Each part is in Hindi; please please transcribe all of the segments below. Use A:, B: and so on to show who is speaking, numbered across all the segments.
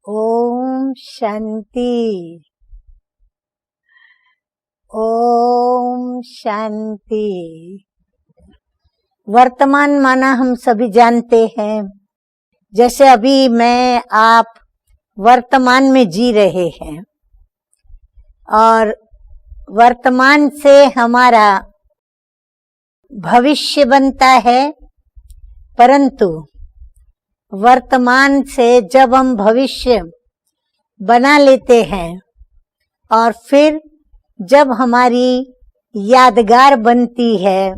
A: ओम शांति। ओम शांति। वर्तमान माना हम सभी जानते हैं। जैसे अभी मैं आप वर्तमान में जी रहे हैं और वर्तमान से हमारा भविष्य बनता है, परंतु वर्तमान से जब हम भविष्य बना लेते हैं और फिर जब हमारी यादगार बनती है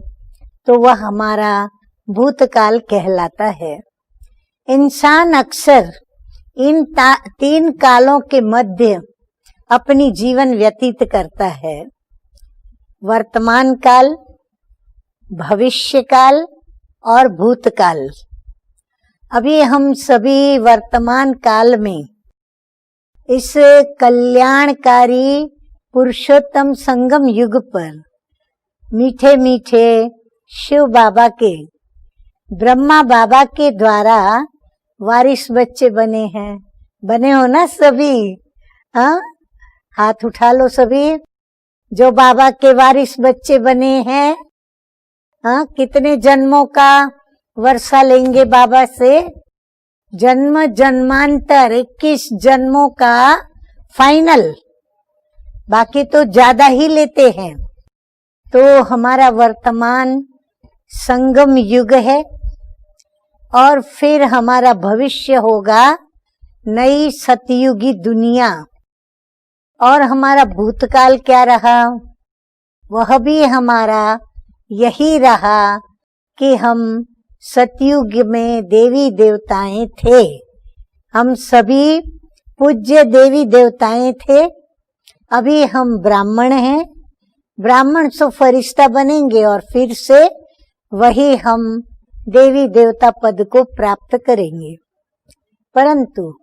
A: तो वह हमारा भूतकाल कहलाता है। इंसान अक्सर इन तीन कालों के मध्य अपनी जीवन व्यतीत करता है। वर्तमान काल, भविष्य काल और भूतकाल। अभी हम सभी वर्तमान काल में इस कल्याणकारी पुरुषोत्तम संगम युग पर मीठे मीठे शिव बाबा के, ब्रह्मा बाबा के द्वारा वारिस बच्चे बने हैं। बने हो ना सभी? हाँ, हाथ उठा लो सभी जो बाबा के वारिस बच्चे बने हैं। हाँ, कितने जन्मों का वर्षा लेंगे बाबा से? जन्म जन्मांतर 21 जन्मों का फाइनल, बाकी तो ज्यादा ही लेते हैं। तो हमारा वर्तमान संगम युग है और फिर हमारा भविष्य होगा नई सतयुगी दुनिया। और हमारा भूतकाल क्या रहा? वह भी हमारा यही रहा कि हम सतयुग में देवी देवताएं थे। हम सभी पूज्य देवी देवताएं थे। अभी हम ब्राह्मण हैं। ब्राह्मण से फरिश्ता बनेंगे और फिर से वही हम देवी देवता पद को प्राप्त करेंगे। परंतु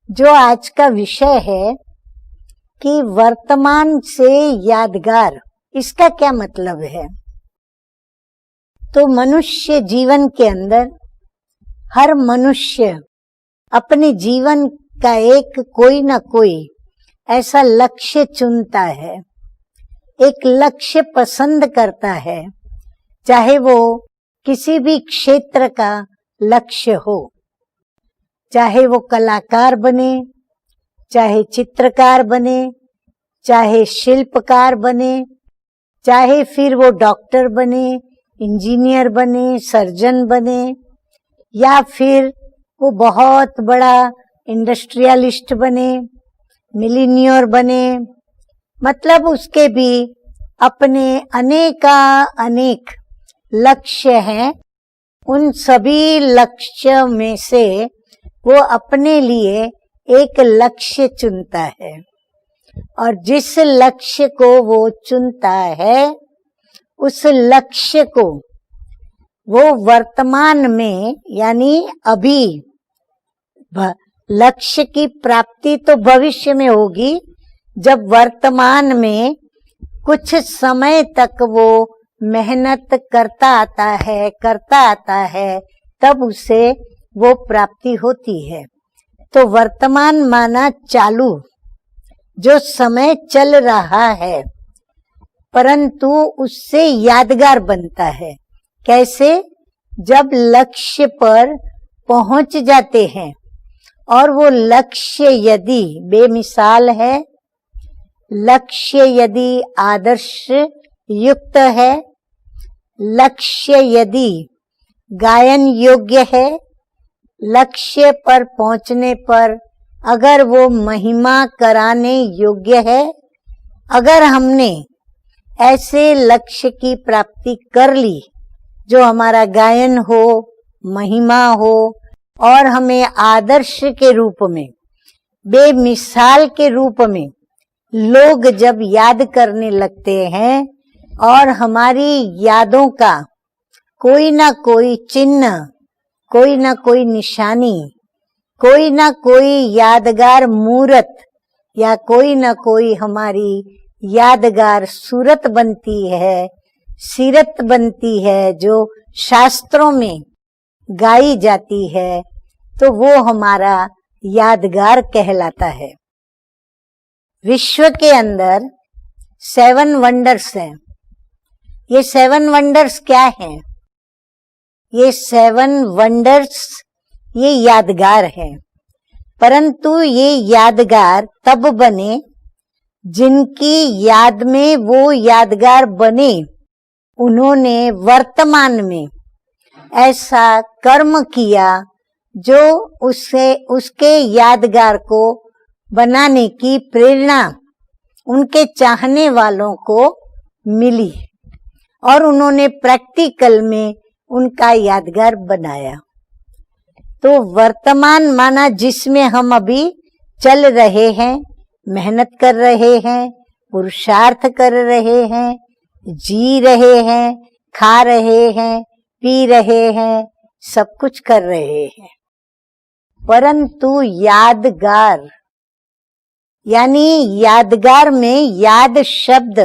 A: जो आज का विषय है कि वर्तमान से यादगार, इसका क्या मतलब है? तो मनुष्य जीवन के अंदर हर मनुष्य अपने जीवन का एक कोई ना कोई ऐसा लक्ष्य चुनता है, एक लक्ष्य पसंद करता है, चाहे वो किसी भी क्षेत्र का लक्ष्य हो, चाहे वो कलाकार बने, चाहे चित्रकार बने, चाहे शिल्पकार बने, चाहे फिर वो डॉक्टर बने, इंजीनियर बने, सर्जन बने, या फिर वो बहुत बड़ा इंडस्ट्रियलिस्ट बने, मिलीनियर बने। मतलब उसके भी अपने अनेक लक्ष्य हैं। उन सभी लक्ष्य में से वो अपने लिए एक लक्ष्य चुनता है और जिस लक्ष्य को वो चुनता है उस लक्ष्य को वो वर्तमान में, यानी अभी, लक्ष्य की प्राप्ति तो भविष्य में होगी। जब वर्तमान में कुछ समय तक वो मेहनत करता आता है तब उसे वो प्राप्ति होती है। तो वर्तमान माना चालू, जो समय चल रहा है, परंतु उससे यादगार बनता है। कैसे? जब लक्ष्य पर पहुंच जाते हैं और वो लक्ष्य यदि बेमिसाल है, लक्ष्य यदि आदर्श युक्त है, लक्ष्य यदि गायन योग्य है, लक्ष्य पर पहुंचने पर अगर वो महिमा कराने योग्य है, अगर हमने ऐसे लक्ष्य की प्राप्ति कर ली जो हमारा गायन हो, महिमा हो और हमें आदर्श के रूप में, बेमिसाल के रूप में लोग जब याद करने लगते हैं और हमारी यादों का कोई ना कोई चिन्ह, कोई ना कोई निशानी, कोई ना कोई यादगार मूर्त या कोई ना कोई हमारी यादगार सूरत बनती है, सीरत बनती है, जो शास्त्रों में गाई जाती है, तो वो हमारा यादगार कहलाता है। विश्व के अंदर 7 वंडर्स हैं। ये 7 वंडर्स क्या हैं? ये 7 वंडर्स ये यादगार हैं, परंतु ये यादगार तब बने जिनकी याद में वो यादगार बने, उन्होंने वर्तमान में ऐसा कर्म किया जो उसके यादगार को बनाने की प्रेरणा उनके चाहने वालों को मिली और उन्होंने प्रैक्टिकल में उनका यादगार बनाया। तो वर्तमान माना जिसमें हम अभी चल रहे हैं, मेहनत कर रहे हैं, पुरुषार्थ कर रहे हैं, जी रहे हैं, खा रहे हैं, पी रहे हैं, सब कुछ कर रहे हैं। परंतु यादगार यानी यादगार में याद शब्द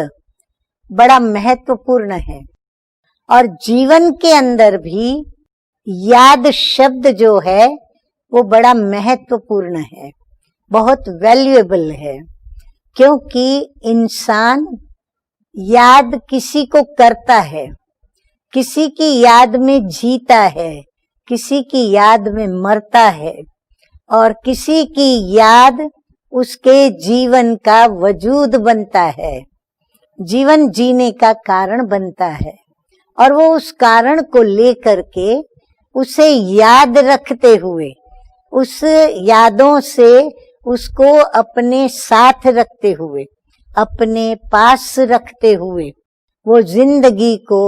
A: बड़ा महत्वपूर्ण है और जीवन के अंदर भी याद शब्द जो है वो बड़ा महत्वपूर्ण है, बहुत वैल्यूएबल है, क्योंकि इंसान याद किसी को करता है, किसी की याद में जीता है, किसी की याद में मरता है और किसी की याद उसके जीवन का वजूद बनता है, जीवन जीने का कारण बनता है और वो उस कारण को लेकर के उसे याद रखते हुए, उस यादों से उसको अपने साथ रखते हुए, अपने पास रखते हुए वो जिंदगी को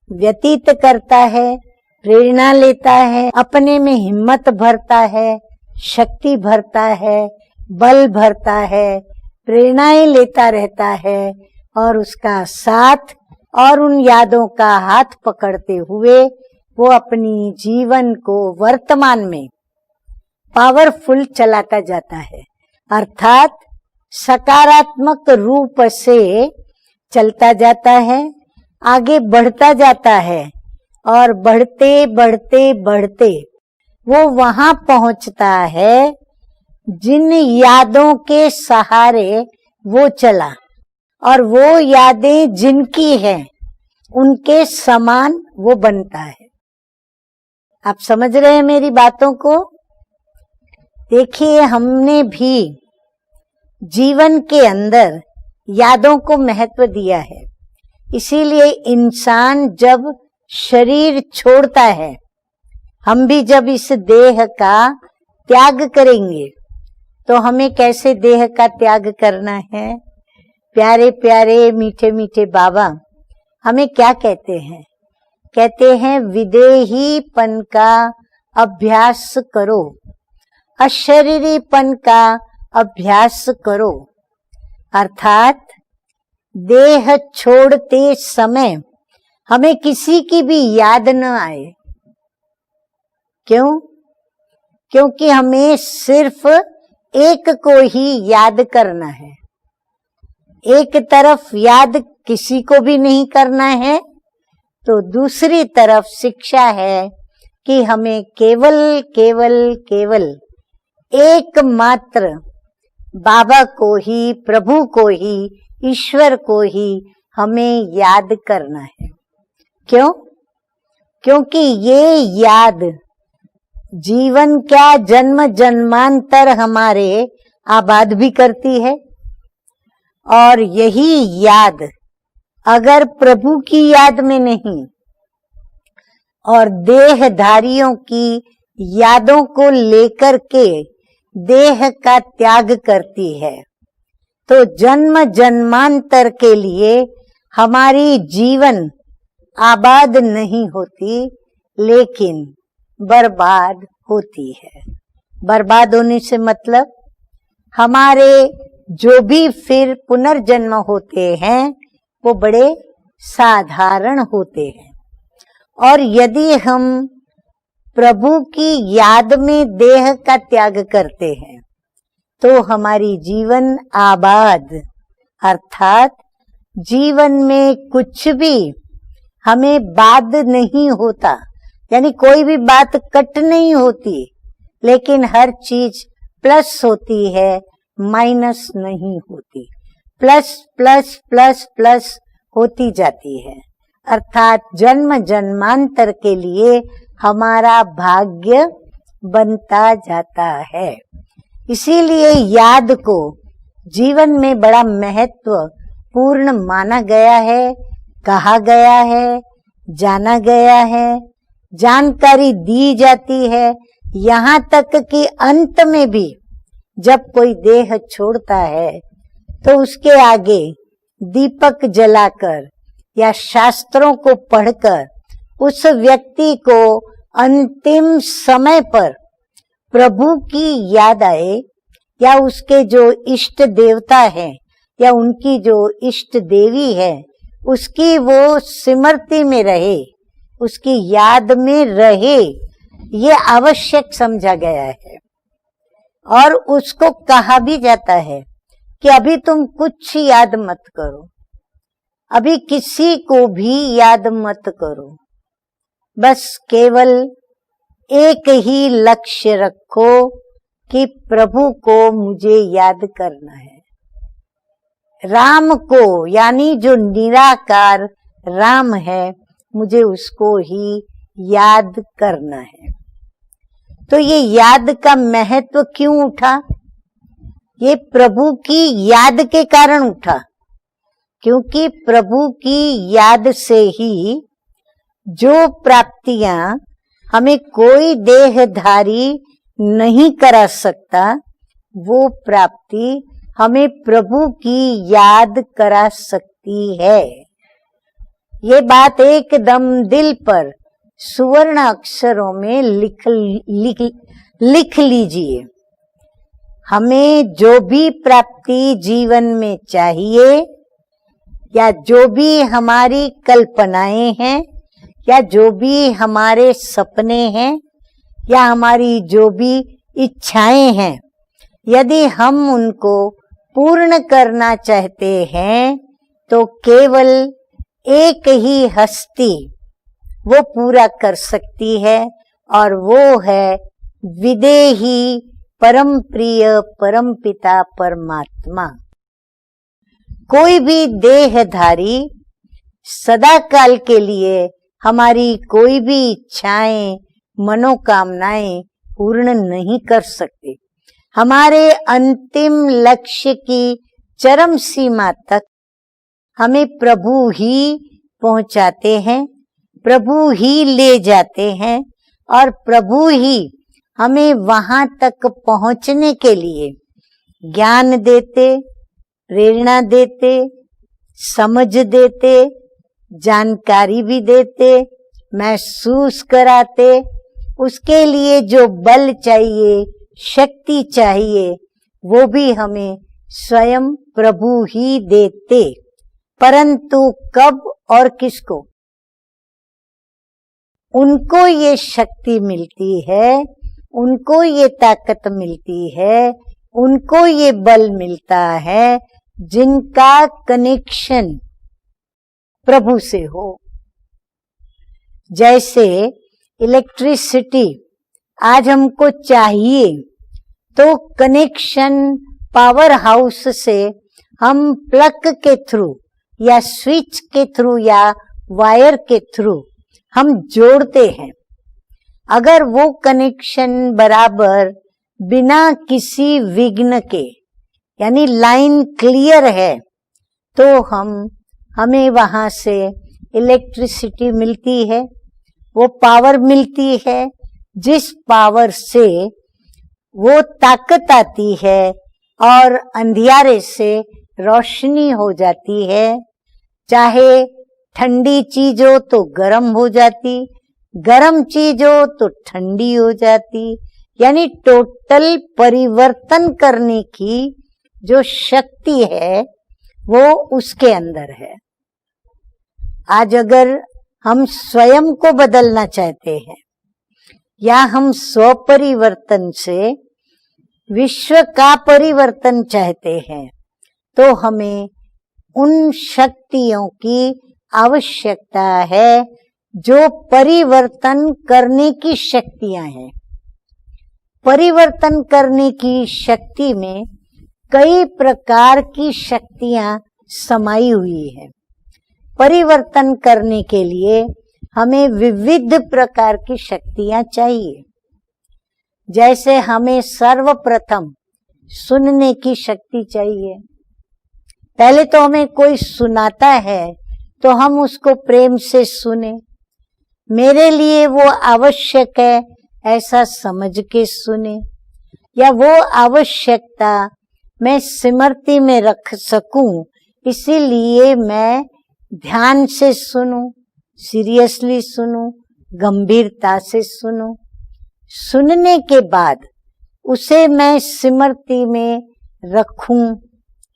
A: व्यतीत करता है, प्रेरणा लेता है, अपने में हिम्मत भरता है, शक्ति भरता है, बल भरता है, प्रेरणाएं लेता रहता है और उसका साथ और उन यादों का हाथ पकड़ते हुए वो अपनी जीवन को वर्तमान में पावरफुल चलाता जाता है, अर्थात सकारात्मक रूप से चलता जाता है, आगे बढ़ता जाता है और बढ़ते बढ़ते बढ़ते वो वहां पहुंचता है जिन यादों के सहारे वो चला और वो यादें जिनकी हैं उनके समान वो बनता है। आप समझ रहे हैं मेरी बातों को? देखिए, हमने भी जीवन के अंदर यादों को महत्व दिया है, इसीलिए इंसान जब शरीर छोड़ता है, हम भी जब इस देह का त्याग करेंगे तो हमें कैसे देह का त्याग करना है? प्यारे प्यारे मीठे मीठे बाबा हमें क्या कहते हैं? कहते हैं विदेहीपन का अभ्यास करो, अशरीरीपन का अभ्यास करो, अर्थात देह छोड़ते समय हमें किसी की भी याद न आए। क्यों? क्योंकि हमें सिर्फ एक को ही याद करना है, एक तरफ याद किसी को भी नहीं करना है, तो दूसरी तरफ शिक्षा है कि हमें केवल केवल केवल एकमात्र बाबा को ही, प्रभु को ही, ईश्वर को ही हमें याद करना है। क्यों? क्योंकि ये याद जीवन क्या जन्म जन्मांतर हमारे आबाद भी करती है और यही याद अगर प्रभु की याद में नहीं और देहधारियों की यादों को लेकर के देह का त्याग करती है तो जन्म जन्मांतर के लिए हमारी जीवन आबाद नहीं होती, लेकिन बर्बाद होती है। बर्बाद होने से मतलब हमारे जो भी फिर पुनर्जन्म होते हैं वो बड़े साधारण होते हैं और यदि हम प्रभु की याद में देह का त्याग करते हैं तो हमारी जीवन आबाद, अर्थात जीवन में कुछ भी हमें बाध नहीं होता, यानी कोई भी बात कट नहीं होती, लेकिन हर चीज प्लस होती है, माइनस नहीं होती। प्लस प्लस प्लस प्लस होती जाती है, अर्थात जन्म जन्मांतर के लिए हमारा भाग्य बनता जाता है। इसीलिए याद को जीवन में बड़ा महत्व पूर्ण माना गया है, कहा गया है, जाना गया है, जानकारी दी जाती है। यहाँ तक कि अंत में भी जब कोई देह छोड़ता है तो उसके आगे दीपक जलाकर या शास्त्रों को पढ़कर उस व्यक्ति को अंतिम समय पर प्रभु की याद आए, या उसके जो इष्ट देवता है या उनकी जो इष्ट देवी है उसकी वो स्मृति में रहे, उसकी याद में रहे, ये आवश्यक समझा गया है। और उसको कहा भी जाता है कि अभी तुम कुछ याद मत करो, अभी किसी को भी याद मत करो, बस केवल एक ही लक्ष्य रखो कि प्रभु को मुझे याद करना है। राम को, यानी जो निराकार राम है, मुझे उसको ही याद करना है। तो ये याद का महत्व क्यों उठा? ये प्रभु की याद के कारण उठा, क्योंकि प्रभु की याद से ही जो प्राप्तियां हमें कोई देहधारी नहीं करा सकता, वो प्राप्ति हमें प्रभु की याद करा सकती है। ये बात एकदम दिल पर सुवर्ण अक्षरों में लिख लीजिए। हमें जो भी प्राप्ति जीवन में चाहिए, या जो भी हमारी कल्पनाएं हैं, या जो भी हमारे सपने हैं, या हमारी जो भी इच्छाएं हैं, यदि हम उनको पूर्ण करना चाहते हैं तो केवल एक ही हस्ती वो पूरा कर सकती है, और वो है विदेही परम प्रिय परम पिता परमात्मा। कोई भी देहधारी सदा काल के लिए हमारी कोई भी इच्छाएं, मनोकामनाएं पूर्ण नहीं कर सकते। हमारे अंतिम लक्ष्य की चरम सीमा तक हमें प्रभु ही पहुंचाते हैं, प्रभु ही ले जाते हैं, और प्रभु ही हमें वहां तक पहुंचने के लिए ज्ञान देते, प्रेरणा देते, समझ देते, जानकारी भी देते, महसूस कराते। उसके लिए जो बल चाहिए, शक्ति चाहिए, वो भी हमें स्वयं प्रभु ही देते। परंतु कब और किसको? उनको ये शक्ति मिलती है, उनको ये ताकत मिलती है, उनको ये बल मिलता है जिनका कनेक्शन प्रभु से हो। जैसे इलेक्ट्रिसिटी आज हमको चाहिए तो कनेक्शन पावर हाउस से हम प्लग के थ्रू या स्विच के थ्रू या वायर के थ्रू हम जोड़ते हैं। अगर वो कनेक्शन बराबर बिना किसी विघ्न के, यानी लाइन क्लियर है, तो हमें वहां से इलेक्ट्रिसिटी मिलती है, वो पावर मिलती है, जिस पावर से वो ताकत आती है और अंधियारे से रोशनी हो जाती है। चाहे ठंडी चीज हो तो गर्म हो जाती, गर्म चीज हो तो ठंडी हो जाती, यानी टोटल परिवर्तन करने की जो शक्ति है वो उसके अंदर है। आज अगर हम स्वयं को बदलना चाहते हैं या हम स्वपरिवर्तन से विश्व का परिवर्तन चाहते हैं, तो हमें उन शक्तियों की आवश्यकता है जो परिवर्तन करने की शक्तियां हैं। परिवर्तन करने की शक्ति में कई प्रकार की शक्तियां समाई हुई है। परिवर्तन करने के लिए हमें विविध प्रकार की शक्तियां चाहिए। जैसे हमें सर्वप्रथम सुनने की शक्ति चाहिए। पहले तो हमें कोई सुनाता है तो हम उसको प्रेम से सुने, मेरे लिए वो आवश्यक है ऐसा समझ के सुने, या वो आवश्यकता मैं स्मृति में रख सकूं इसीलिए मैं ध्यान से सुनूं, सीरियसली सुनूं, गंभीरता से सुनूं। सुनने के बाद उसे मैं स्मृति में रखूं,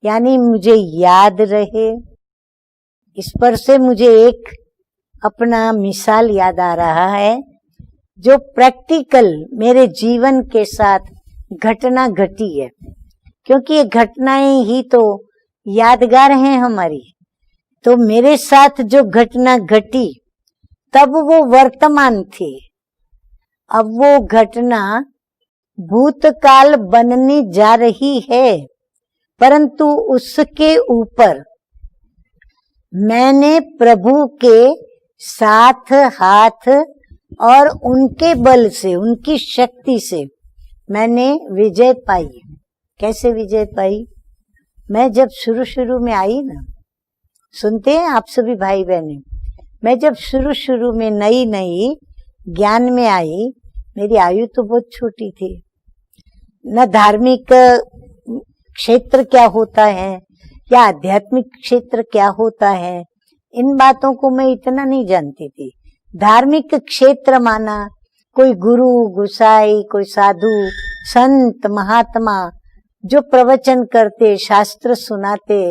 A: यानी मुझे याद रहे। इस पर से मुझे एक अपना मिसाल याद आ रहा है जो प्रैक्टिकल मेरे जीवन के साथ घटना घटी है, क्योंकि ये घटनाएं ही तो यादगार हैं हमारी। तो मेरे साथ जो घटना घटी तब वो वर्तमान थी, अब वो घटना भूतकाल बनने जा रही है, परंतु उसके ऊपर मैंने प्रभु के साथ हाथ और उनके बल से, उनकी शक्ति से मैंने विजय पाई। कैसे विजय पाई? मैं जब शुरू में आई ना, सुनते हैं आप सभी भाई बहने, मैं जब शुरू में नई ज्ञान में आई, मेरी आयु तो बहुत छोटी थी, न धार्मिक क्षेत्र क्या होता है या आध्यात्मिक क्षेत्र क्या होता है, इन बातों को मैं इतना नहीं जानती थी। धार्मिक क्षेत्र माना कोई गुरु गुसाई, कोई साधु संत महात्मा जो प्रवचन करते, शास्त्र सुनाते,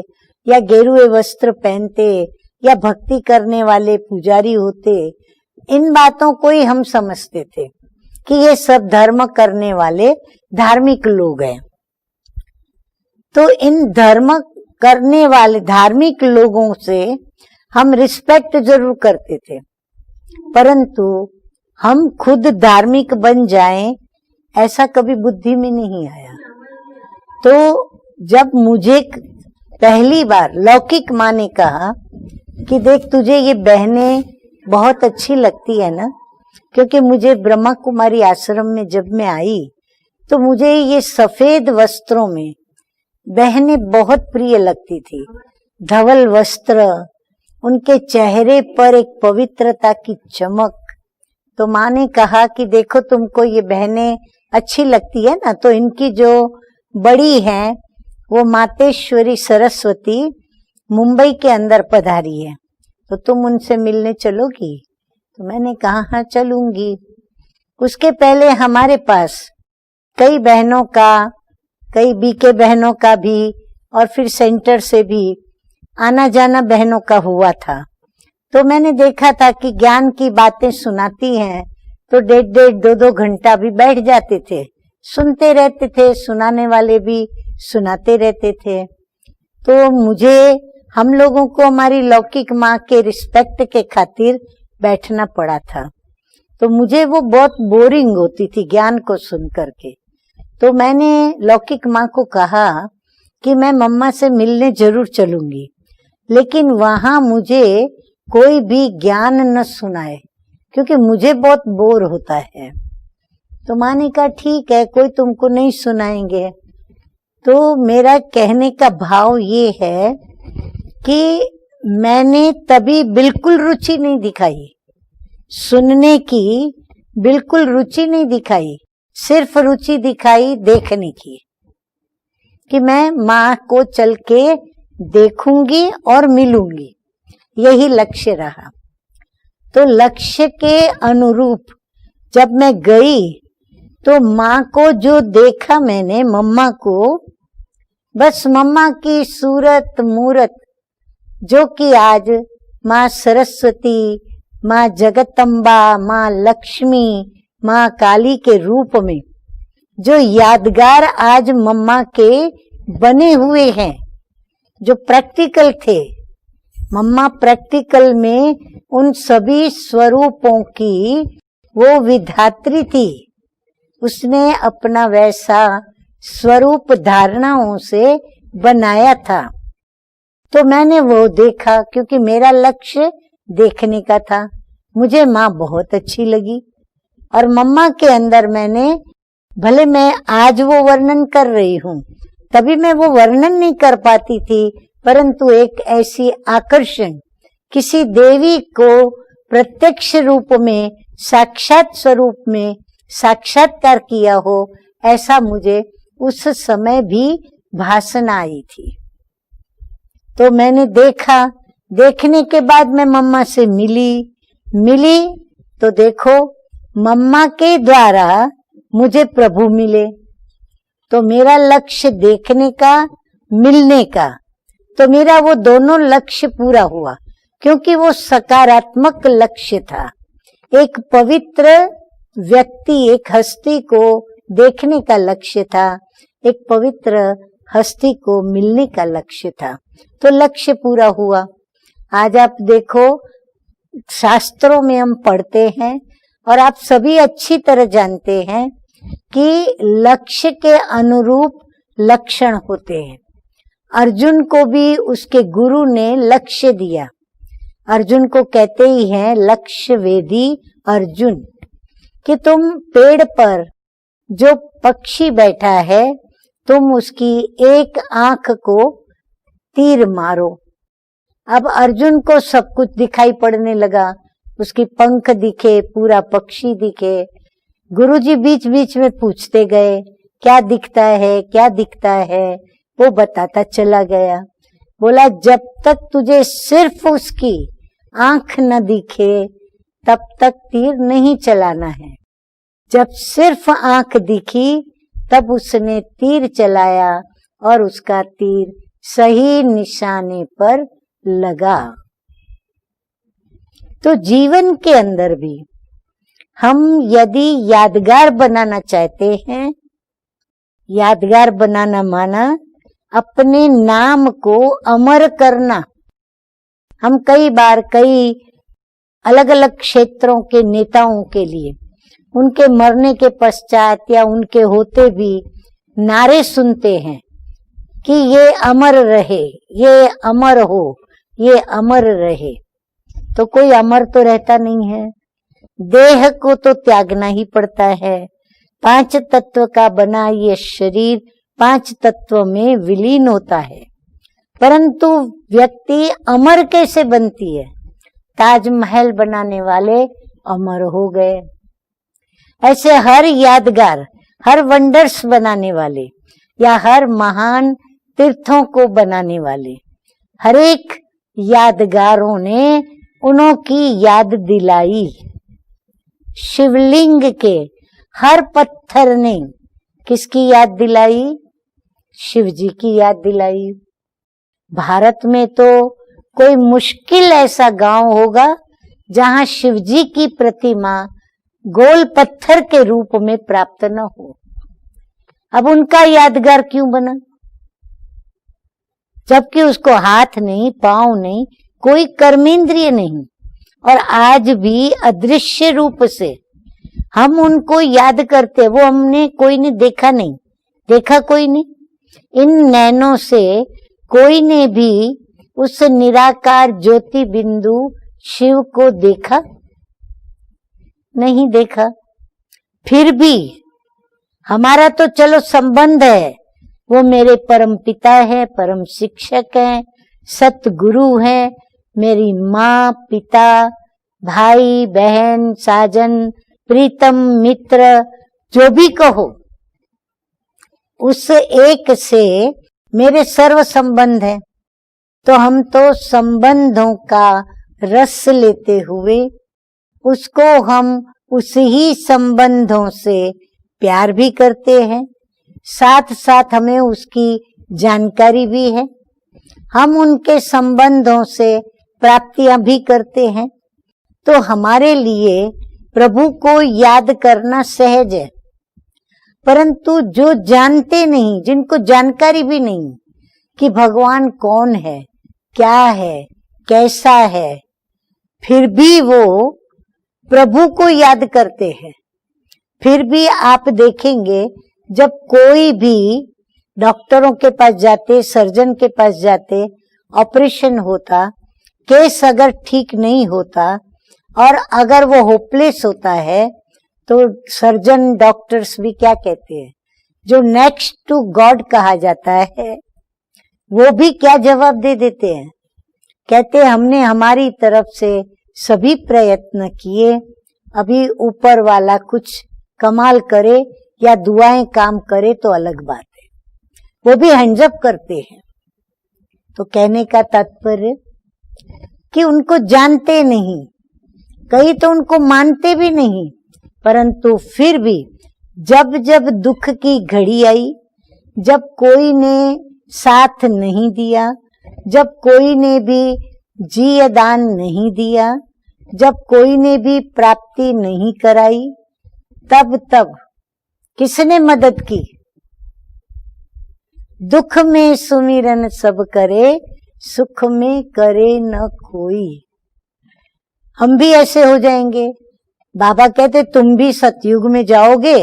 A: या गेरुए वस्त्र पहनते, या भक्ति करने वाले पुजारी होते, इन बातों को ही हम समझते थे कि ये सब धर्म करने वाले धार्मिक लोग हैं। तो इन धर्म करने वाले धार्मिक लोगों से हम रिस्पेक्ट जरूर करते थे, परंतु हम खुद धार्मिक बन जाएं ऐसा कभी बुद्धि में नहीं आया। तो जब मुझे पहली बार लौकिक माँ ने कहा कि देख तुझे ये बहनें बहुत अच्छी लगती है ना, क्योंकि मुझे ब्रह्मा कुमारी आश्रम में जब मैं आई तो मुझे ये सफेद वस्त्रों में बहनें बहुत प्रिय लगती थी। धवल वस्त्र, उनके चेहरे पर एक पवित्रता की चमक। तो माँ ने कहा कि देखो तुमको ये बहनें अच्छी लगती है ना, तो इनकी जो बड़ी हैं वो मातेश्वरी सरस्वती मुंबई के अंदर पधारी है, तो तुम उनसे मिलने चलोगी? तो मैंने कहा हाँ चलूंगी। उसके पहले हमारे पास कई बहनों का, कई बीके बहनों का भी और फिर सेंटर से भी आना जाना बहनों का हुआ था। तो मैंने देखा था कि ज्ञान की बातें सुनाती हैं तो 1.5-2 घंटा भी बैठ जाते थे, सुनते रहते थे, सुनाने वाले भी सुनाते रहते थे। तो मुझे, हम लोगों को हमारी लौकिक माँ के रिस्पेक्ट के खातिर बैठना पड़ा था, तो मुझे वो बहुत बोरिंग होती थी ज्ञान को सुन करके। तो मैंने लौकिक माँ को कहा कि मैं मम्मा से मिलने जरूर चलूंगी, लेकिन वहां मुझे कोई भी ज्ञान न सुनाए क्योंकि मुझे बहुत बोर होता है। तो माँ ने कहा ठीक है, कोई तुमको नहीं सुनाएंगे। तो मेरा कहने का भाव ये है कि मैंने तभी बिल्कुल रुचि नहीं दिखाई, सुनने की बिल्कुल रुचि नहीं दिखाई, सिर्फ रुचि दिखाई देखने की, कि मैं माँ को चल के देखूंगी और मिलूंगी, यही लक्ष्य रहा। तो लक्ष्य के अनुरूप जब मैं गई तो माँ को जो देखा मैंने, मम्मा को, बस मम्मा की सूरत मूरत जो कि आज माँ सरस्वती, माँ जगदम्बा, माँ लक्ष्मी, माँ काली के रूप में जो यादगार आज मम्मा के बने हुए हैं, जो प्रैक्टिकल थे, मम्मा प्रैक्टिकल में उन सभी स्वरूपों की वो विधात्री थी। उसने अपना वैसा स्वरूप धारणाओं से बनाया था। तो मैंने वो देखा, क्योंकि मेरा लक्ष्य देखने का था। मुझे माँ बहुत अच्छी लगी और मम्मा के अंदर मैंने, भले मैं आज वो वर्णन कर रही हूँ, तभी मैं वो वर्णन नहीं कर पाती थी, परंतु एक ऐसी आकर्षण, किसी देवी को प्रत्यक्ष रूप में, साक्षात स्वरूप में साक्षात्कार किया हो, ऐसा मुझे उस समय भी भाषण आई थी। तो मैंने देखा, देखने के बाद मैं मम्मा से मिली तो देखो, मम्मा के द्वारा मुझे प्रभु मिले। तो मेरा लक्ष्य देखने का, मिलने का, तो मेरा वो दोनों लक्ष्य पूरा हुआ, क्योंकि वो सकारात्मक लक्ष्य था। एक पवित्र व्यक्ति, एक हस्ती को देखने का लक्ष्य था, एक पवित्र हस्ती को मिलने का लक्ष्य था। तो लक्ष्य पूरा हुआ। आज आप देखो, शास्त्रों में हम पढ़ते हैं और आप सभी अच्छी तरह जानते हैं कि लक्ष्य के अनुरूप लक्षण होते हैं। अर्जुन को भी उसके गुरु ने लक्ष्य दिया। अर्जुन को कहते ही हैं लक्ष्य वेदी अर्जुन, कि तुम पेड़ पर जो पक्षी बैठा है, तुम उसकी एक आंख को तीर मारो। अब अर्जुन को सब कुछ दिखाई पड़ने लगा, उसकी पंख दिखे, पूरा पक्षी दिखे। गुरुजी बीच बीच में पूछते गए, क्या दिखता है, क्या दिखता है? वो बताता चला गया। बोला, जब तक तुझे सिर्फ उसकी आंख न दिखे, तब तक तीर नहीं चलाना है। जब सिर्फ आंख दिखी, तब उसने तीर चलाया और उसका तीर सही निशाने पर लगा। तो जीवन के अंदर भी हम यदि यादगार बनाना चाहते हैं, यादगार बनाना माना अपने नाम को अमर करना। हम कई बार कई अलग अलग क्षेत्रों के नेताओं के लिए उनके मरने के पश्चात या उनके होते भी नारे सुनते हैं कि ये अमर रहे, ये अमर हो, ये अमर रहे। तो कोई अमर तो रहता नहीं है, देह को तो त्यागना ही पड़ता है। 5 तत्व का बना ये शरीर 5 तत्व में विलीन होता है, परंतु व्यक्ति अमर कैसे बनती है? ताजमहल बनाने वाले अमर हो गए। ऐसे हर यादगार, हर वंडर्स बनाने वाले या हर महान तीर्थों को बनाने वाले, हर एक यादगारों ने उन्हों की याद दिलाई। शिवलिंग के हर पत्थर ने किसकी याद दिलाई? शिव जी की याद दिलाई। भारत में तो कोई मुश्किल ऐसा गांव होगा जहां शिव जी की प्रतिमा गोल पत्थर के रूप में प्राप्त न हो। अब उनका यादगार क्यों बना? जबकि उसको हाथ नहीं, पांव नहीं, कोई कर्मेंद्रिय नहीं, और आज भी अदृश्य रूप से हम उनको याद करते। वो हमने कोई ने देखा नहीं, देखा कोई नहीं। इन नैनों से कोई ने भी उस निराकार ज्योति बिंदु शिव को देखा नहीं, देखा। फिर भी हमारा तो चलो संबंध है, वो मेरे परम पिता है, परम शिक्षक हैं, सतगुरु हैं, मेरी माँ, पिता, भाई, बहन, साजन, प्रीतम, मित्र, जो भी कहो, उस एक से मेरे सर्व संबंध है। तो हम तो संबंधों का रस लेते हुए उसको हम उसी ही संबंधों से प्यार भी करते हैं, साथ साथ हमें उसकी जानकारी भी है। हम उनके संबंधों से प्राप्तियां भी करते हैं। तो हमारे लिए प्रभु को याद करना सहज है। परंतु जो जानते नहीं, जिनको जानकारी भी नहीं कि भगवान कौन है, क्या है, कैसा है, फिर भी वो प्रभु को याद करते हैं, फिर भी आप देखेंगे जब कोई भी डॉक्टरों के पास जाते, सर्जन के पास जाते, ऑपरेशन होता, केस अगर ठीक नहीं होता और अगर वो होपलेस होता है तो सर्जन डॉक्टर्स भी क्या कहते हैं, जो नेक्स्ट टू गॉड कहा जाता है, वो भी क्या जवाब दे देते हैं, कहते हैं हमने हमारी तरफ से सभी प्रयत्न किए, अभी ऊपर वाला कुछ कमाल करे या दुआएं काम करे तो अलग बात है, वो भी हैंड्स अप करते हैं। तो कहने का तात्पर्य कि उनको जानते नहीं, कई तो उनको मानते भी नहीं, परंतु फिर भी जब जब दुख की घड़ी आई, जब कोई ने साथ नहीं दिया, जब कोई ने भी जीय दान नहीं दिया, जब कोई ने भी प्राप्ति नहीं कराई, तब तब किसने मदद की? दुख में सुमिरन सब करे, सुख में करे न कोई। हम भी ऐसे हो जाएंगे। बाबा कहते तुम भी सतयुग में जाओगे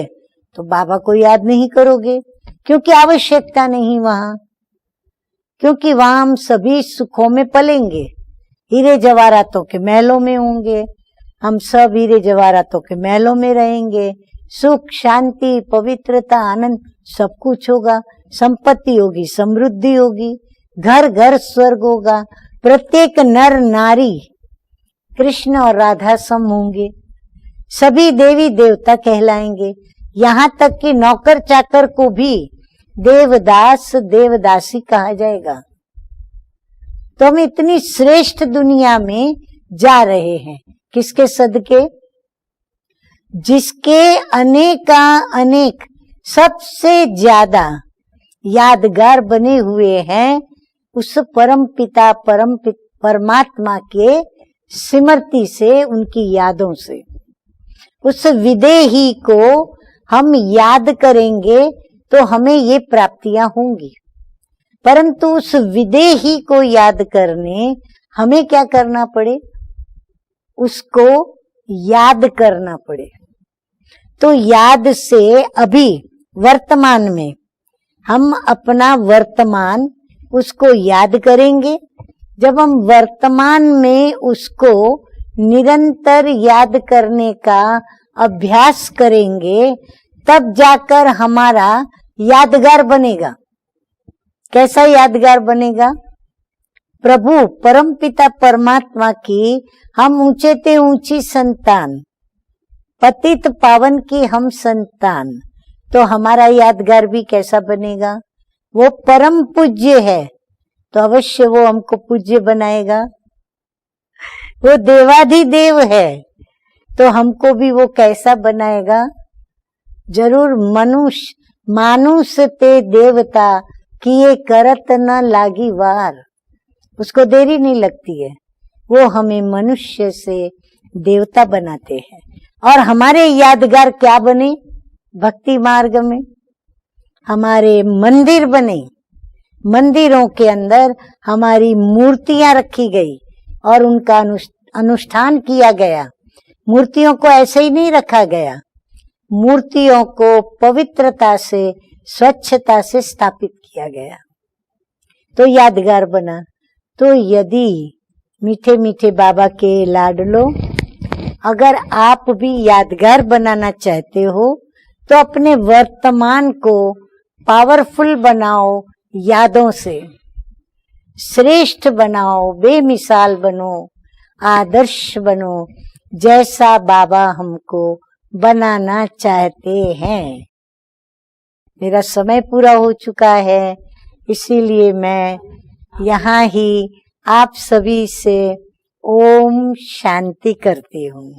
A: तो बाबा को याद नहीं करोगे, क्योंकि आवश्यकता नहीं वहां, क्योंकि वहां हम सभी सुखों में पलेंगे, हीरे जवाहरातों के महलों में होंगे, हम सब हीरे जवाहरातों के महलों में रहेंगे, सुख शांति पवित्रता आनंद सब कुछ होगा, संपत्ति होगी, समृद्धि होगी, घर घर स्वर्ग होगा, प्रत्येक नर नारी कृष्ण और राधा सम होंगे, सभी देवी देवता कहलाएंगे, यहाँ तक कि नौकर चाकर को भी देवदास देवदासी कहा जाएगा। तो हम इतनी श्रेष्ठ दुनिया में जा रहे हैं, किसके सदके? जिसके अनेका अनेक सबसे ज्यादा यादगार बने हुए हैं उस परम पिता परमात्मा के स्मृति से, उनकी यादों से। उस विदेही को हम याद करेंगे तो हमें ये प्राप्तियां होंगी, परंतु उस विदेही को याद करने हमें क्या करना पड़े? उसको याद करना पड़े। तो याद से अभी वर्तमान में हम अपना वर्तमान उसको याद करेंगे। जब हम वर्तमान में उसको निरंतर याद करने का अभ्यास करेंगे तब जाकर हमारा यादगार बनेगा। कैसा यादगार बनेगा? प्रभु परमपिता परमात्मा की हम ऊंचे ते ऊंची संतान, पतित पावन की हम संतान, तो हमारा यादगार भी कैसा बनेगा? वो परम पूज्य है तो अवश्य वो हमको पूज्य बनाएगा। वो देवाधिदेव है तो हमको भी वो कैसा बनाएगा? जरूर मनुष्य मानुष ते देवता किए करत न लागी वार, उसको देरी नहीं लगती है, वो हमें मनुष्य से देवता बनाते हैं। और हमारे यादगार क्या बने? भक्ति मार्ग में हमारे मंदिर बने, मंदिरों के अंदर हमारी मूर्तियां रखी गई और उनका अनुष्ठान किया गया। मूर्तियों को ऐसे ही नहीं रखा गया, मूर्तियों को पवित्रता से स्वच्छता से स्थापित किया गया, तो यादगार बना। तो यदि मीठे मीठे बाबा के लाडलो, अगर आप भी यादगार बनाना चाहते हो तो अपने वर्तमान को पावरफुल बनाओ, यादों से श्रेष्ठ बनाओ, बेमिसाल बनो, आदर्श बनो, जैसा बाबा हमको बनाना चाहते हैं। मेरा समय पूरा हो चुका है, इसीलिए मैं यहाँ ही आप सभी से ओम शांति करती हूँ।